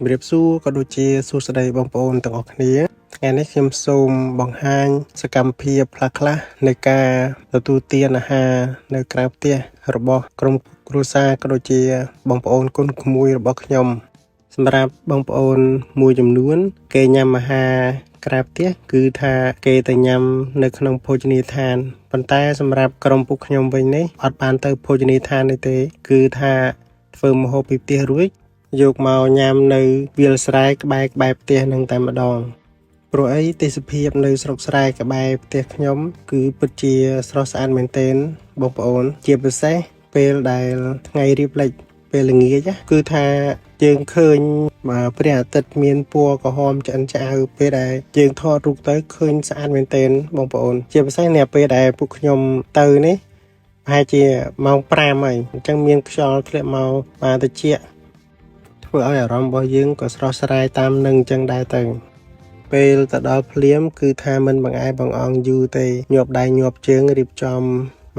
ជំរាបសួរក៏ដូចជាសួស្តីបងប្អូនទាំងអស់គ្នាថ្ងៃនេះខ្ញុំសូមបង្ហាញសកម្មភាពខ្លះៗនៃការទទួលទានអាហារនៅក្រៅផ្ទះរបស់ក្រុមគ្រួសារក៏ដូចជាបងប្អូនកូនក្មួយរបស់ខ្ញុំសម្រាប់បងប្អូនមួយចំនួនគេញ៉ាំអាហារក្រៅផ្ទះគឺថាគេទៅញ៉ាំនៅក្នុងភោជនីយដ្ឋានប៉ុន្តែសម្រាប់ក្រុមពួកខ្ញុំវិញនេះអត់បានទៅភោជនីយដ្ឋាននេះទេគឺថាធ្វើម្ហូបពីផ្ទះរួចយកមកញ៉ាំនៅវាលស្រែក្បែរផ្ទះនឹងតែម្ដងព្រោះអីទេសភាពនៅស្រុកស្រែក្បែរផ្ទះខ្ញុំគឺពិតជាស្រស់ស្អាតមែនទែនបងប្អូនជាពិសេសពេលដែលថ្ងៃរៀបលិចពេលល្ងាចគឺថាយើងឃើញព្រះអាទិត្យមានពណ៌ក្រហមឆ្អិនឆ្អៅពេលដែលយើងថតរូបទៅឃើញស្អាតមែនទែនបងប្អូនជាពិសេសនៅពេលដែលពួកខ្ញុំទៅនេះប្រហែលជាម៉ោង5ហើយអញ្ចឹងមានខ្យល់ធ្លាក់មកបានតិចធ្វើឲ្យអារម្មណ៍របស់យើងក៏ស្រស់ស្រាយតាមនឹងអញ្ចឹងដែរទៅពេលទៅដល់ភ្លាមគឺថាមិនបង្អែបង្អង់យូរទេញាប់ដៃញាប់ជើងរៀបចំ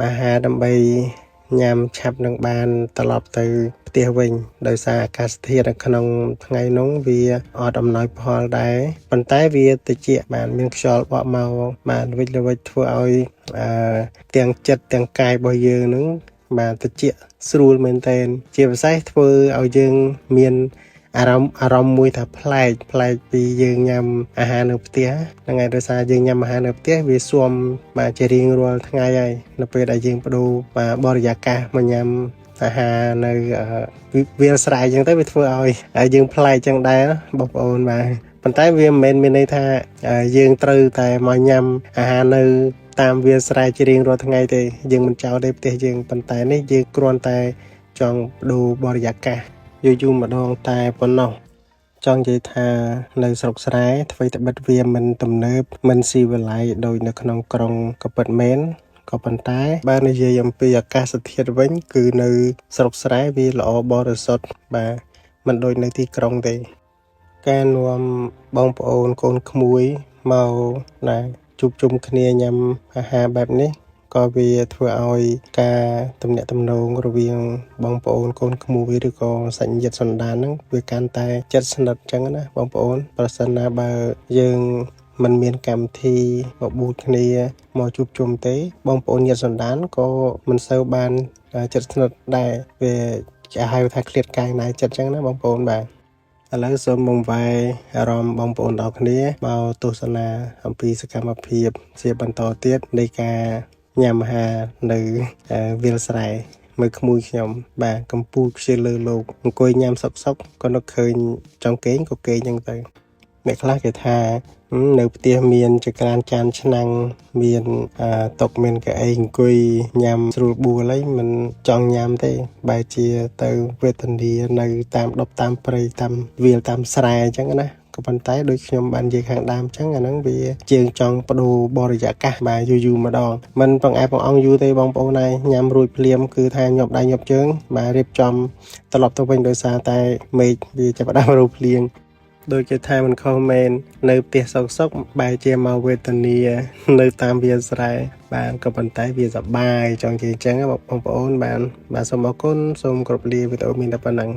អាហារដើម្បីញ៉ាំឆាប់នឹងបានត្រឡប់ទៅផ្ទះវិញដោយសារអាកាសធាតុនៅក្នុងថ្ងៃនោះវាអត់អំណោយផលដែរប៉ុន្តែវាតិចបានមានខ្យល់បក់មកបានវិចល្វិចធ្វើឲ្យទាំងចិត្តទាំងកាយរបស់យើងនឹងបានតិចស្រួលមែនទែនជាពិសេសធ្វើឲ្យយើងមានអារម្មណ៍មួយថាប្លែកពីយើងញ៉ាំអាហារនៅផ្ទះហ្នឹងហើយដោយសារយើងញ៉ាំអាហារនៅផ្ទះវាស៊ាំមកជារៀងរាល់ថ្ងៃហើយនៅពេលដែលយើងបដូរបរិយាកាសមកញ៉ាំអាហារនៅវាលស្រែអញ្ចឹងទៅវាធ្វើឲ្យយើងប្លែកអញ្ចឹងដែរបងប្អូនបាទប៉ុន្តែវាមិនមែនមានន័យថាយើងត្រូវតែមកញ៉ាំអាហារនៅតាមវាលស្រែជារៀងរាល់ថ្ងៃទេយើងមិនចោលទេផ្ទះយើងប៉ុន្តែនេះយើងគ្រាន់តែចង់បដូរបរិយាកាសយូរម្ដងតែប៉ុណ្ណោះចង់និយាយថានៅស្រុកស្រែអ្វីត្បិតវាមិនទំនើបមិនស៊ីវិល័យដូចនៅក្នុងក្រុងក៏ពិតមែនក៏ប៉ុន្តែបើនិយាយអំពីអាកាសធាតុវិញគឺនៅស្រុកស្រែវាល្អបរិសុទ្ធបាទមិនដូចនៅទីក្រុងទេការនាំបងប្អូនកូនក្មួយមកណាជួបជុំគ្នាញ៉ាំអាហារបែបនេះក៏វាធ្វើឲ្យការទំនាក់ទំនងរវាងបងប្អូនកូនក្មួយឬក៏សាច់ញាតិសន្តានហ្នឹងវាកាន់តែជិតស្និទ្ធអញ្ចឹងណាបងប្អូនប្រសិនណាបើយើងមិនមានកម្មវិធីបបួលគ្នាមកជួបជុំទេបងប្អូនញាតិសន្តានក៏មិនសូវបានជិតស្និទ្ធដែរវាគេហៅថាឃ្លាតកាយណាយចិត្តអញ្ចឹងណាបងប្អូនបាទឥឡូវសូមបង្វែរអារម្មណ៍បងប្អូនទាំងគ្នាមកទស្សនាអំពីសកម្មភាពជាបន្តទៀតនៃការញ៉ាំអាហារនៅវាលស្រែមើលក្មួយខ្ញុំបាទកំពូលខ្ជិលលើលោកអង្គុយញ៉ាំសុកក៏នឹកឃើញចង់គេងក៏គេងអញ្ចឹងទៅអ្នកខ្លះគេថានៅផ្ទះមានចក្រានចានឆ្នាំងមានតុមានកៅអីអង្គុយញ៉ាំស្រួលបួលហើយមិនចង់ញ៉ាំទេបែរជាទៅវេទនានៅតាមដប់តាមព្រៃតាមវាលតាមស្រែអញ្ចឹងណាក៏ប៉ុន្តែដូចខ្ញុំបាននិយាយខាងដើមអញ្ចឹងអាហ្នឹងវាជាងចង់បដូរបរិយាកាសបាទយូរម្ដងមិនបង្អែបង្អង់យូរទេបងប្អូនហើយញ៉ាំរួចភ្លាមគឺថាញាប់ដៃញាប់ជើងបាទរៀបចំត្រឡប់ទៅវិញដោយសារតែមេឃវាចាប់ផ្ដើមរោភ្លៀងដូចគេថាមិនខុសមែននៅផ្ទះសុកបែរជាមកវេទនានៅតាមវាលស្រែបាទក៏ប៉ុន្តែវាសប្បាយចង់និយាយអញ្ចឹងបងប្អូនបាទសូមអរគុណសូមគោរពលាវីដេអូមានតែប៉ុណ្ណឹង